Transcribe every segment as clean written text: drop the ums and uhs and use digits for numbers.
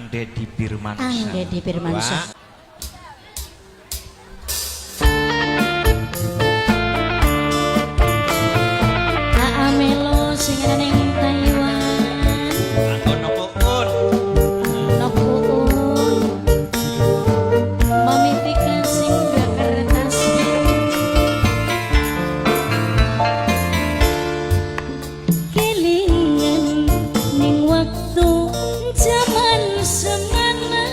Deddy Firmansyah. Ang Deddy Firmansyah. Melo sing ning Taiwan. Anggo nokuun. Nokuun. Mamipikan sing kertas. Kelingan ning waktu zaman semana.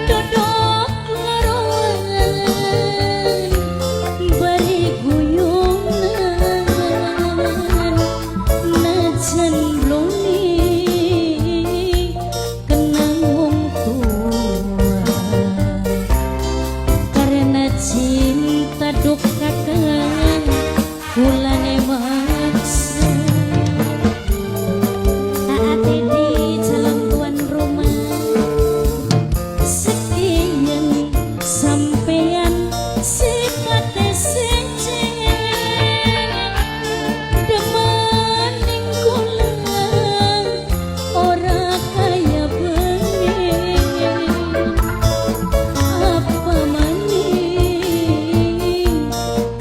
Dodok loroan bari guyunan. Najan bloni kenang wong tua karena cinta dukakan kulane maksa. Ati di calon tuan rumah sekian sampean sikate secen demaning kula ora kaya bengi apa maning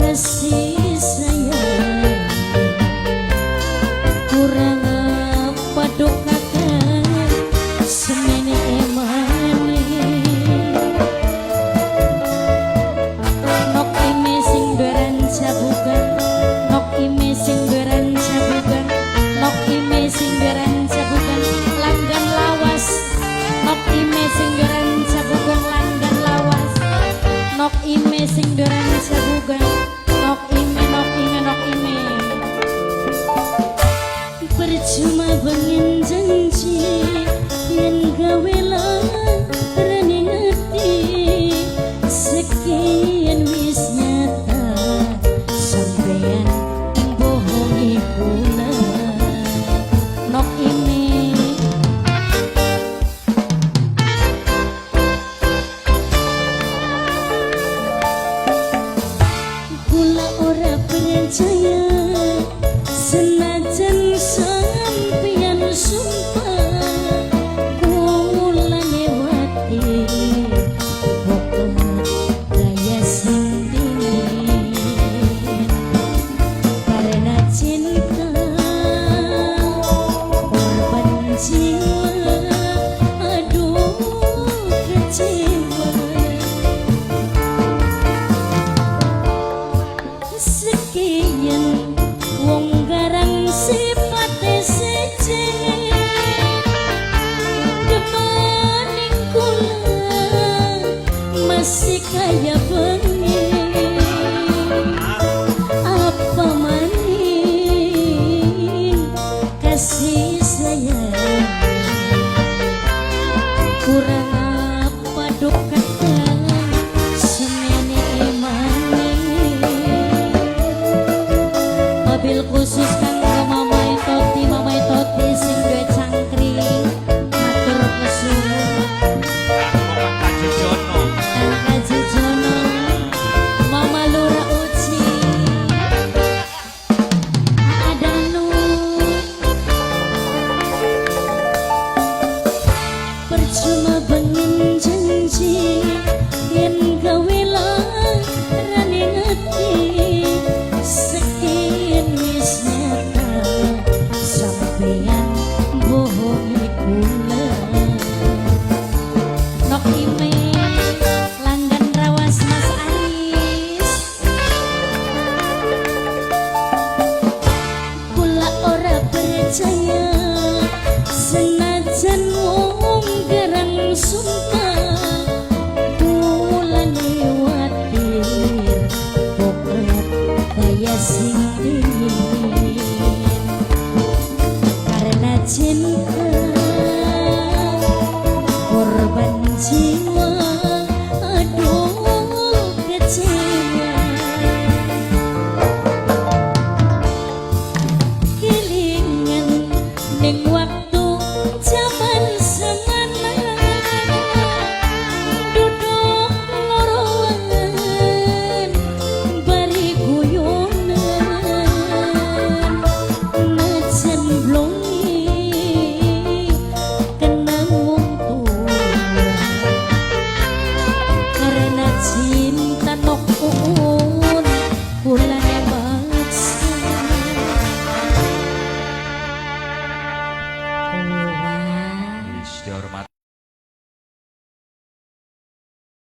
kasih sayang kurang apa dukakan semene emani nok ime sing doran cabugan nok ime sing doran cabugan nok ime sing doran cabugan langgan lawas nok ime sing doran cabugan langgan lawas nok ime sing doran cabugan nok ime percuma bangin janji yen gawe rani hati sekian wis nyata sampean bohongi kula nok ime kula ora percaya senajan sampeyan sumpah kula lewati pokok gaya sing dingin karena cinta korban jiwa aduh kecewa sekian wong garang sifate secen demaning kula masih kaya bengi apa maning kasih sayang kurang apa dukakan semene maning mobil khusus kanggo Mama Toti sing duwe cangkring matur kesuwun Kaji Jono. Kaji Jono Mama Lura Uci Adanu percuma bangin janji yen gawe rani hati sekian wis nyata sampeyan bohongi kula nok ime langgan rawas Mas Aris kula ora percaya senajan wong garang sumpah kula lewatir pokok kaya sing dingin karena cinta korban jiwa